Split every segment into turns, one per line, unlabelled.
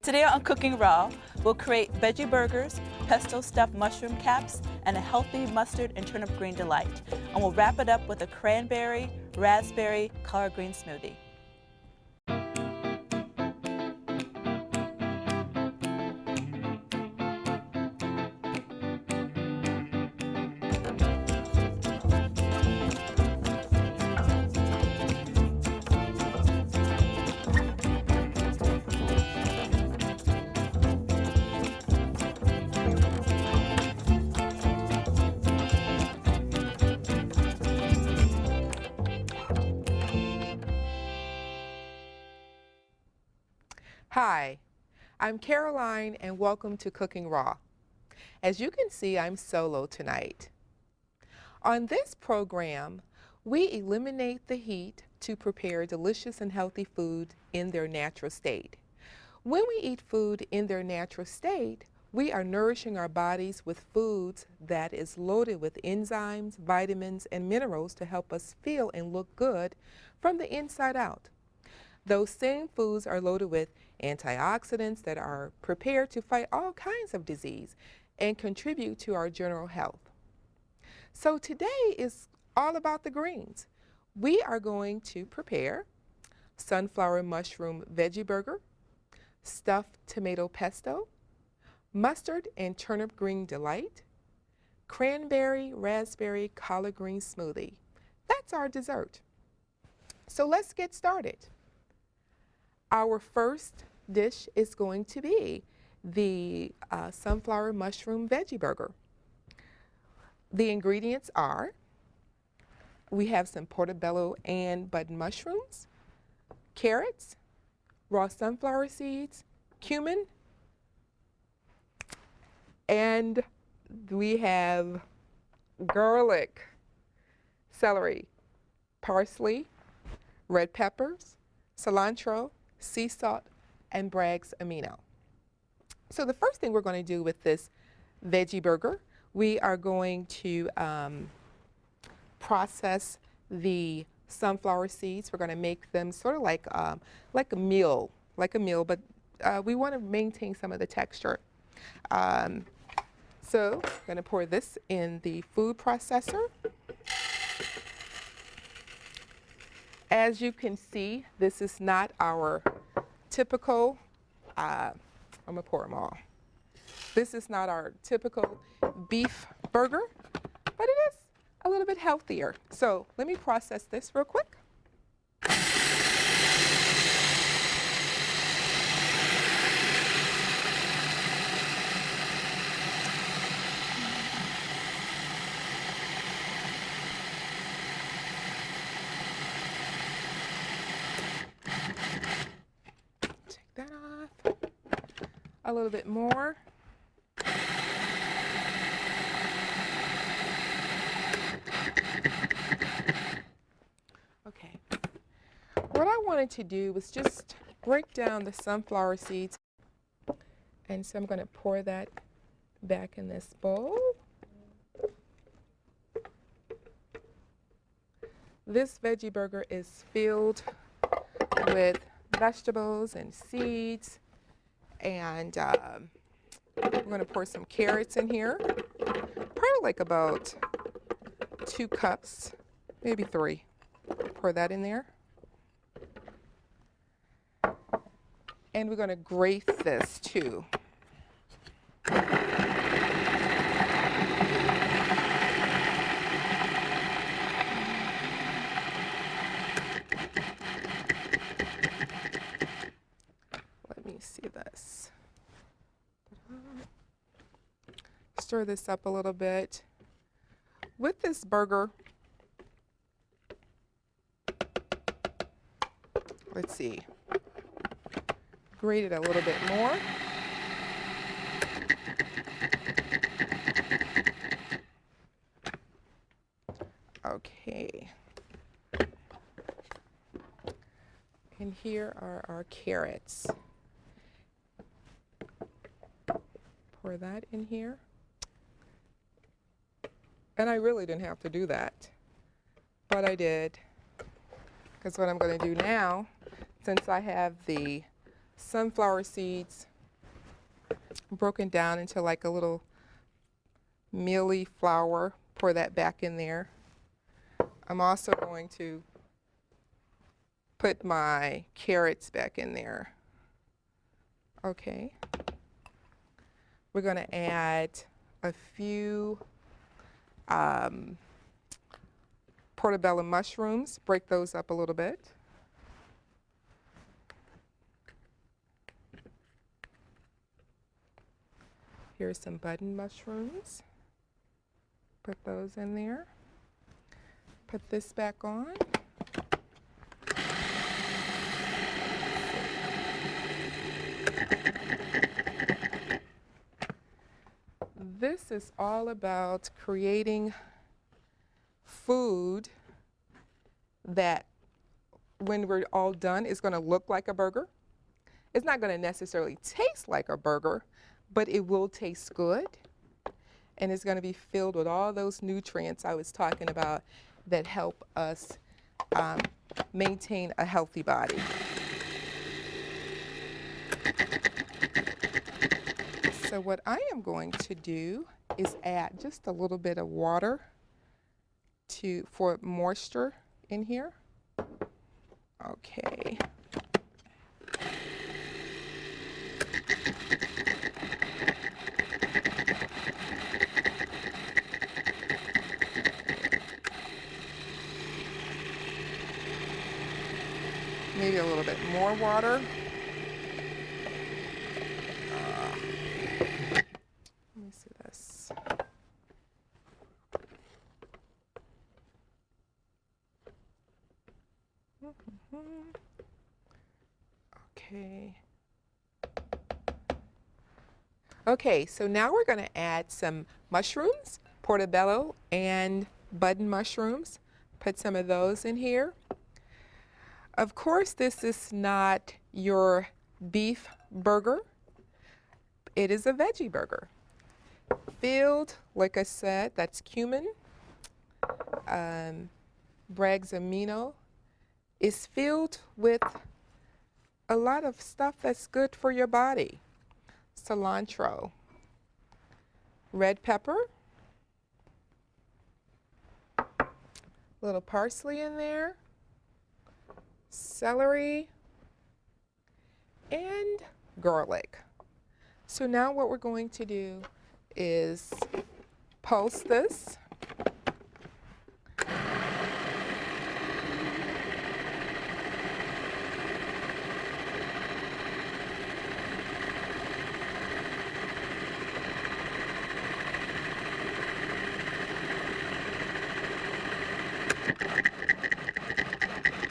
Today on Cooking Raw, we'll create veggie burgers, pesto stuffed mushroom caps, and a healthy mustard and turnip green delight. And we'll wrap it up with a cranberry, raspberry, collard green smoothie.
Hi, I'm Caroline and welcome to Cooking Raw. As you can see, I'm solo tonight. On this program, we eliminate the heat to prepare delicious and healthy food in their natural state. When we eat food in their natural state, we are nourishing our bodies with foods that is loaded with enzymes, vitamins, and minerals to help us feel and look good from the inside out. Those same foods are loaded with antioxidants that are prepared to fight all kinds of disease and contribute to our general health. So today is all about the greens. We are going to prepare sunflower mushroom veggie burger, stuffed tomato pesto, mustard and turnip green delight, cranberry, raspberry, collard green smoothie. That's our dessert. So let's get started. Our first dish is going to be the sunflower mushroom veggie burger. The ingredients are, we have some portobello and button mushrooms, carrots, raw sunflower seeds, cumin, and we have garlic, celery, parsley, red peppers, cilantro, sea salt, and Bragg's amino. So the first thing we're going to do with this veggie burger, we are going to process the sunflower seeds. We're going to make them sort of like a meal, but we want to maintain some of the texture. So I'm going to pour this in the food processor. As you can see, this is not our typical, I'm gonna pour them all. This is not our typical beef burger, but it is a little bit healthier. So let me process this real quick. That off a little bit more. Okay, what I wanted to do was just break down the sunflower seeds, and so I'm going to pour that back in this bowl. This veggie burger is filled with vegetables and seeds, and we're going to pour some carrots in here, probably like about 2 cups, maybe 3. Pour that in there, and we're going to grate this too. See this. Stir this up a little bit. With this burger, let's see, grate it a little bit more. Okay. And here are our carrots. Pour that in here. And I really didn't have to do that, but I did. Because what I'm going to do now, since I have the sunflower seeds broken down into like a little mealy flour. Pour that back in there. I'm also going to put my carrots back in there. Okay. We're going to add a few portobello mushrooms. Break those up a little bit. Here's some button mushrooms. Put those in there. Put this back on. This is all about creating food that when we're all done is going to look like a burger. It's not going to necessarily taste like a burger, but it will taste good. And it's going to be filled with all those nutrients I was talking about that help us maintain a healthy body. So what I am going to do is add just a little bit of water for moisture in here. Okay. Maybe a little bit more water. Let me see this. Okay. Okay, so now we're going to add some mushrooms, portobello and button mushrooms. Put some of those in here. Of course, this is not your beef burger. It is a veggie burger. Filled, like I said, that's cumin, Bragg's amino. Is filled with a lot of stuff that's good for your body. Cilantro, red pepper, a little parsley in there, celery, and garlic. So now what we're going to do is pulse this.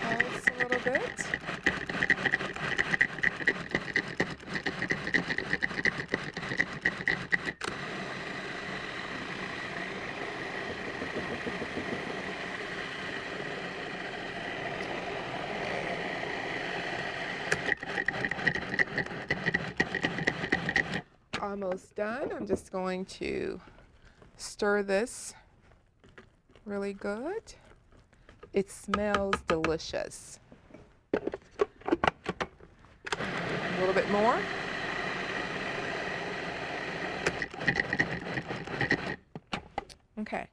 Pulse a little bit. Almost done. I'm just going to stir this really good. It smells delicious. A little bit more. Okay,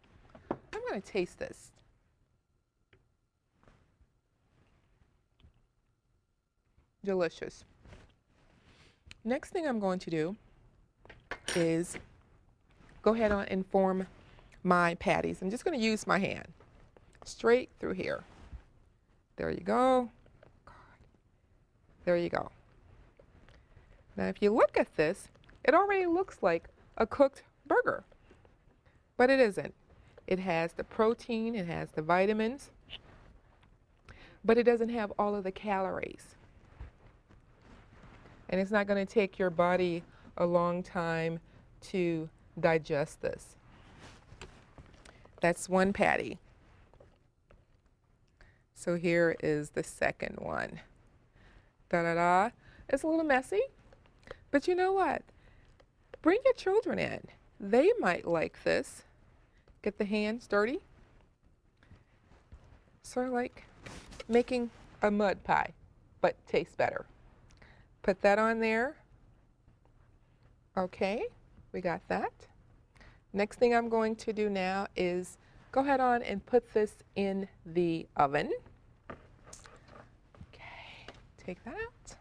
I'm going to taste this. Delicious. Next thing I'm going to do is go ahead on and form my patties. I'm just going to use my hand straight through here. There you go. There you go. Now if you look at this, it already looks like a cooked burger, but it isn't. It has the protein, it has the vitamins, but it doesn't have all of the calories. And it's not going to take your body a long time to digest this. That's one patty. So here is the second one. Da-da-da. It's a little messy, but you know what? Bring your children in. They might like this. Get the hands dirty. Sort of like making a mud pie, but tastes better. Put that on there. Okay, we got that. Next thing I'm going to do now is go ahead on and put this in the oven. Okay, take that out.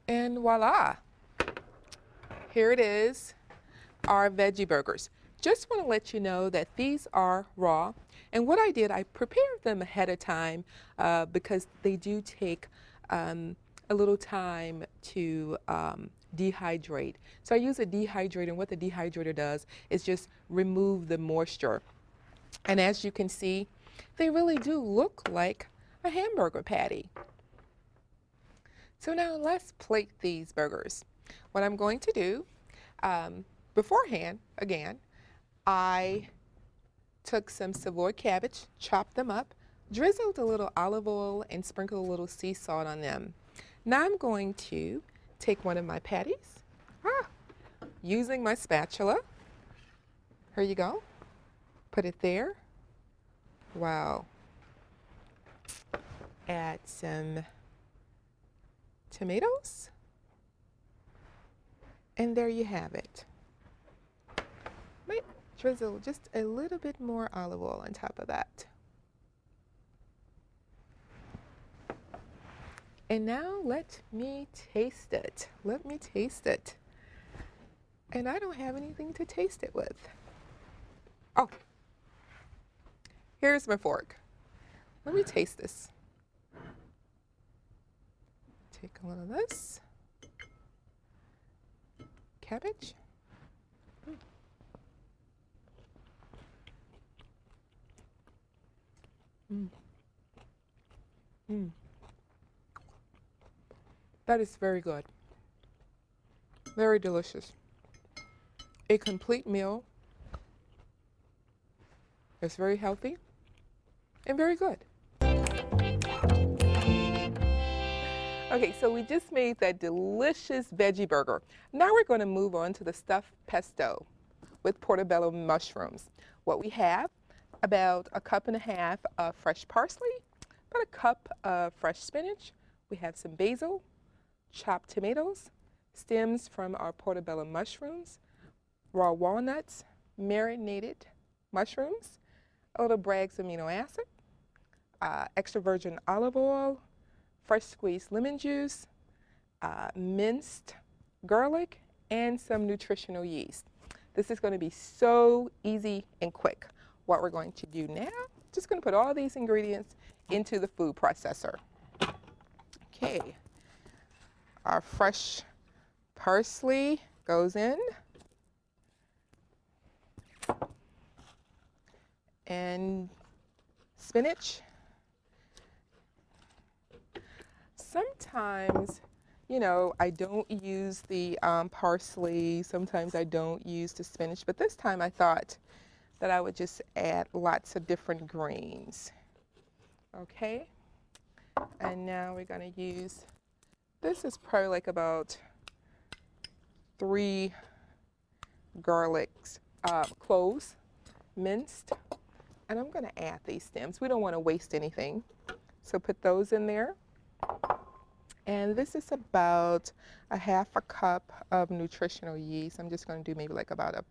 And voila, here it is, our veggie burgers. Just want to let you know that these are raw. And what I did, I prepared them ahead of time because they do take a little time to dehydrate. So I use a dehydrator, and what the dehydrator does is just remove the moisture. And as you can see, they really do look like a hamburger patty. So now let's plate these burgers. What I'm going to do, beforehand, again, I took some Savoy cabbage, chopped them up, drizzled a little olive oil, and sprinkled a little sea salt on them. Now I'm going to take one of my patties, using my spatula. Here you go. Put it there. Wow. Add some tomatoes, and there you have it. Might drizzle just a little bit more olive oil on top of that. And now let me taste it. Let me taste it. And I don't have anything to taste it with. Oh, here's my fork. Let me taste this. Take a little of this. Cabbage. That is very good. Very delicious. A complete meal. It's very healthy and very good. Okay, so we just made that delicious veggie burger. Now we're going to move on to the stuffed pesto with portobello mushrooms. What we have, about 1.5 cups of fresh parsley, about 1 cup of fresh spinach. We have some basil, chopped tomatoes, stems from our portobello mushrooms, raw walnuts, marinated mushrooms, a little Bragg's amino acid, extra virgin olive oil, fresh squeezed lemon juice, minced garlic, and some nutritional yeast. This is going to be so easy and quick. What we're going to do now, just going to put all these ingredients into the food processor. Okay, our fresh parsley goes in. And spinach. Sometimes, you know, I don't use the parsley. Sometimes I don't use the spinach. But this time I thought that I would just add lots of different greens. Okay. And now we're going to use, this is probably like about 3 cloves, minced. And I'm going to add these stems. We don't want to waste anything. So put those in there. And this is about 1/2 cup of nutritional yeast. I'm just going to do maybe like about a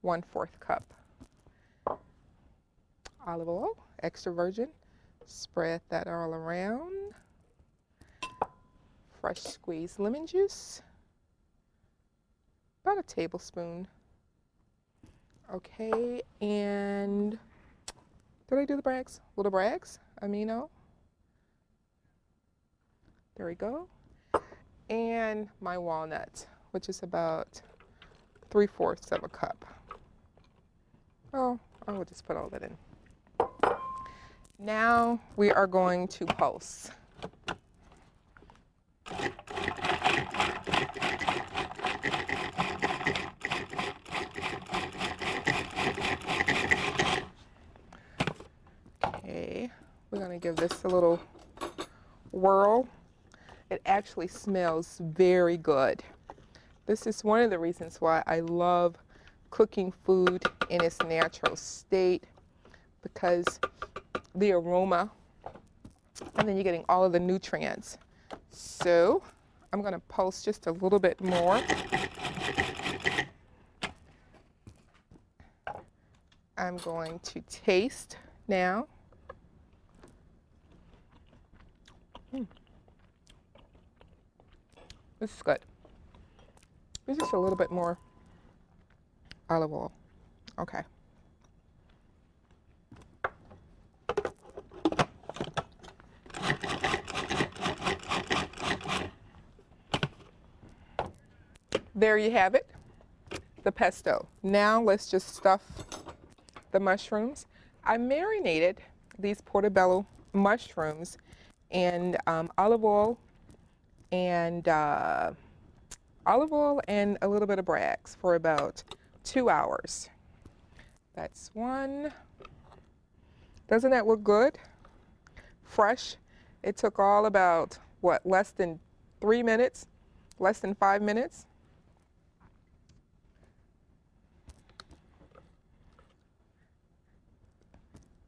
1/4 cup. Olive oil, extra virgin. Spread that all around. Fresh squeezed lemon juice. About 1 tablespoon. Okay, and did I do the Bragg's? Little Bragg's amino. There we go. And my walnut, which is about 3/4 of a cup. Oh, I will just put all that in. Now we are going to pulse. Okay, we're going to give this a little whirl. It actually smells very good. This is one of the reasons why I love cooking food in its natural state because the aroma, and then you're getting all of the nutrients. So I'm going to pulse just a little bit more. I'm going to taste now. This is good. There's just a little bit more olive oil. Okay. There you have it, the pesto. Now let's just stuff the mushrooms. I marinated these portobello mushrooms in olive oil and a little bit of Bragg's for about 2 hours. That's one. Doesn't that look good? Fresh. It took all about, what, less than 3 minutes? Less than 5 minutes?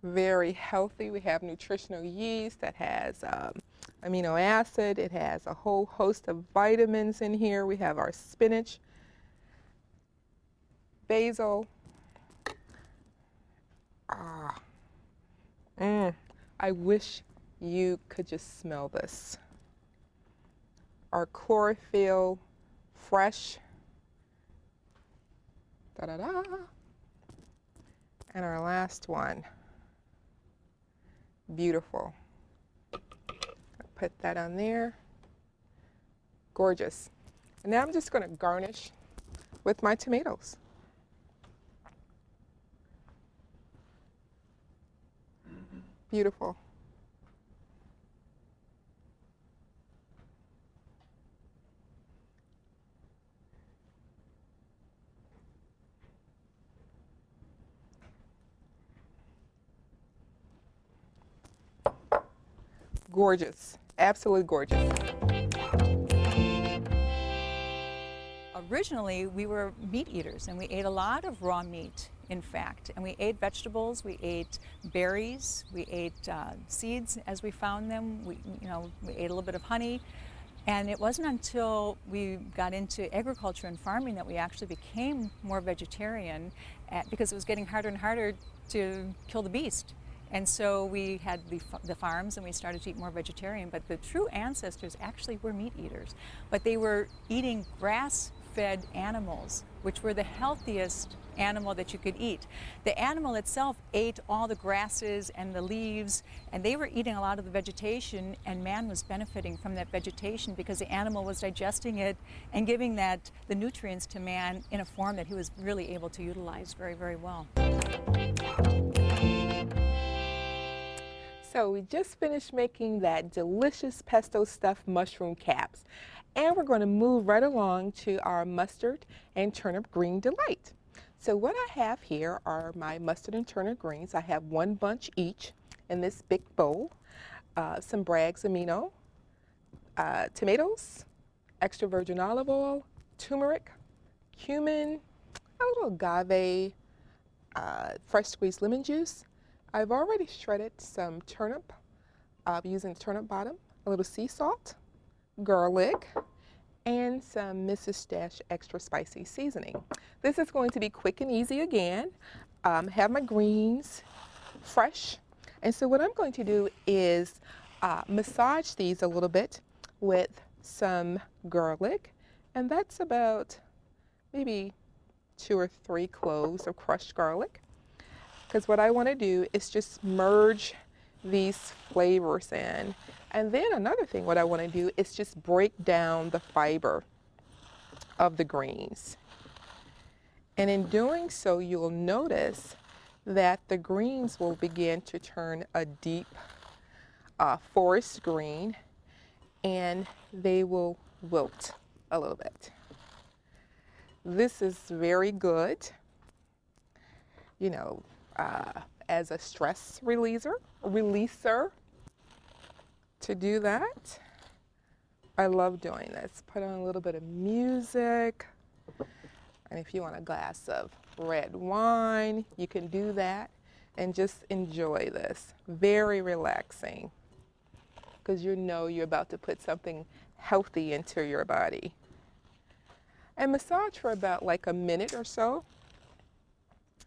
Very healthy. We have nutritional yeast that has amino acid. It has a whole host of vitamins in here. We have our spinach, basil. I wish you could just smell this. Our chlorophyll, fresh. Da-da-da. And our last one. Beautiful. Put that on there. Gorgeous. And now I'm just going to garnish with my tomatoes. Beautiful. Gorgeous, absolutely gorgeous.
Originally, we were meat eaters, and we ate a lot of raw meat, in fact. And we ate vegetables, we ate berries, we ate seeds as we found them. We ate a little bit of honey. And it wasn't until we got into agriculture and farming that we actually became more vegetarian, because it was getting harder and harder to kill the beast. And so we had the farms, and we started to eat more vegetarian. But the true ancestors actually were meat eaters. But they were eating grass-fed animals, which were the healthiest animal that you could eat. The animal itself ate all the grasses and the leaves, and they were eating a lot of the vegetation, and man was benefiting from that vegetation because the animal was digesting it and giving the nutrients to man in a form that he was really able to utilize very, very well.
So we just finished making that delicious pesto stuffed mushroom caps, and we're going to move right along to our mustard and turnip green delight. So what I have here are my mustard and turnip greens. I have 1 bunch each in this big bowl, some Bragg's amino, tomatoes, extra virgin olive oil, turmeric, cumin, a little agave, fresh squeezed lemon juice. I've already shredded some turnip using turnip bottom, a little sea salt, garlic, and some Mrs. Dash extra spicy seasoning. This is going to be quick and easy again. Have my greens fresh. And so what I'm going to do is massage these a little bit with some garlic, and that's about maybe 2 or 3 cloves of crushed garlic. Because what I want to do is just merge these flavors in. And then another thing what I want to do is just break down the fiber of the greens. And in doing so, you'll notice that the greens will begin to turn a deep forest green, and they will wilt a little bit. This is very good, as a stress releaser to do that. I love doing this. Put on a little bit of music, and if you want a glass of red wine, you can do that and just enjoy this. Very relaxing because you know you're about to put something healthy into your body. And massage for about like a minute or so.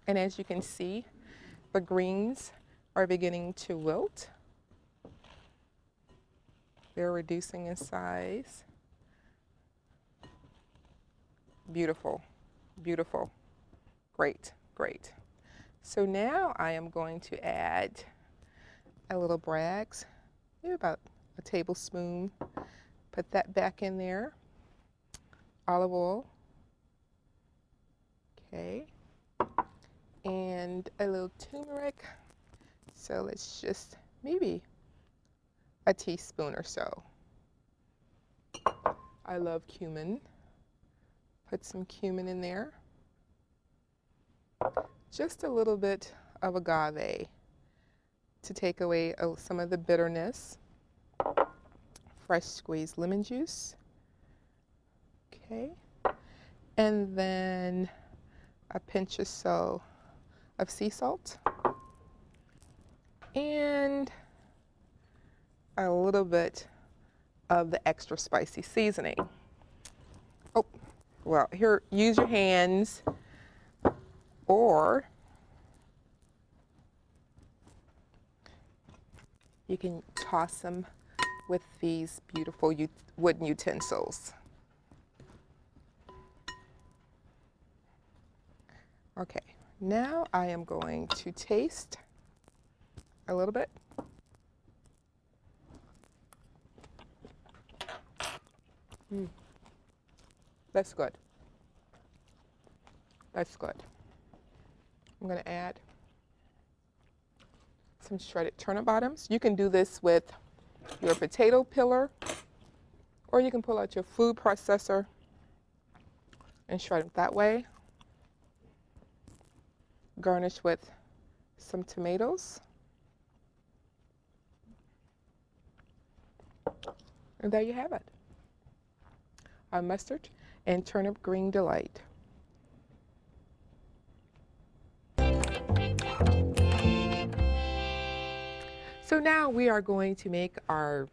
And as you can see, the greens are beginning to wilt. They're reducing in size. Beautiful, beautiful. Great, great. So now I am going to add a little Bragg's, maybe about a tablespoon. Put that back in there. Olive oil. Okay. And a little turmeric. So let's just maybe a teaspoon or so. I love cumin. Put some cumin in there. Just a little bit of agave to take away some of the bitterness. Fresh squeezed lemon juice. Okay. And then a pinch or so of sea salt. And a little bit of the extra spicy seasoning. Oh, well, here, use your hands, or you can toss them with these beautiful wooden utensils. Okay, now I am going to taste a little bit. That's good. That's good. I'm going to add some shredded turnip bottoms. You can do this with your potato peeler, or you can pull out your food processor and shred it that way. Garnish with some tomatoes. And there you have it. Our mustard and turnip green delight. So now we are going to make our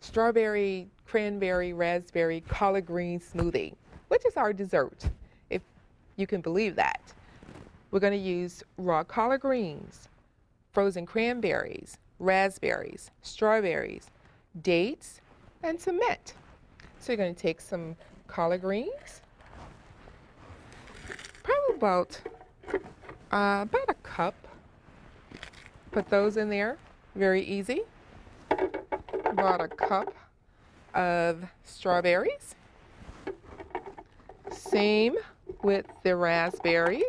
strawberry, cranberry, raspberry, collard green smoothie, which is our dessert, if you can believe that. We're going to use raw collard greens, frozen cranberries, raspberries, strawberries, dates, and some mint. So you're going to take some collard greens, probably about a cup. Put those in there, very easy. About a cup of strawberries. Same with the raspberries.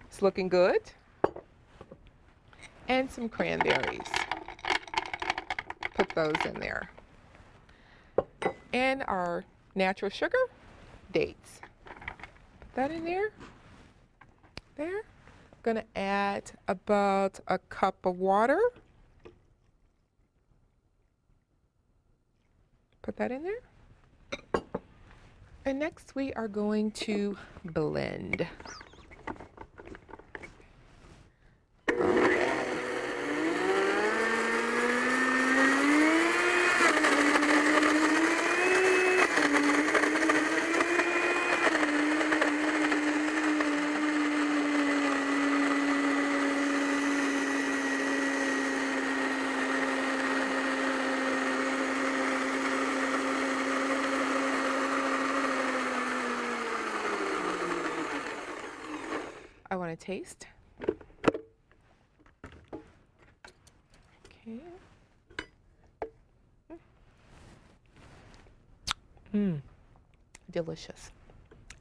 It's looking good. And some cranberries. Put those in there. And our natural sugar, dates. Put that in there. There. Going to add about a cup of water. Put that in there. And next we are going to blend. I want to taste. Okay. Delicious.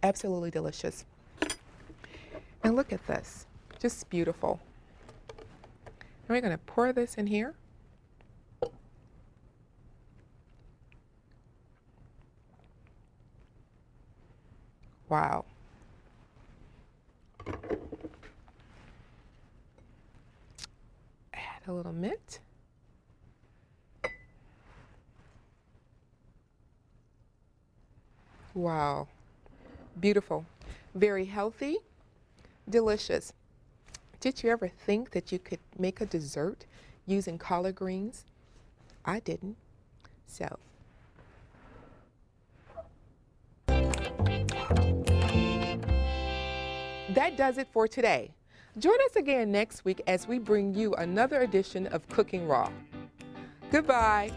Absolutely delicious. And look at this. Just beautiful. And we're going to pour this in here. Wow. Add a little mint. Wow. Beautiful. Very healthy, delicious. Did you ever think that you could make a dessert using collard greens? I didn't. So, that does it for today. Join us again next week as we bring you another edition of Cooking Raw. Goodbye.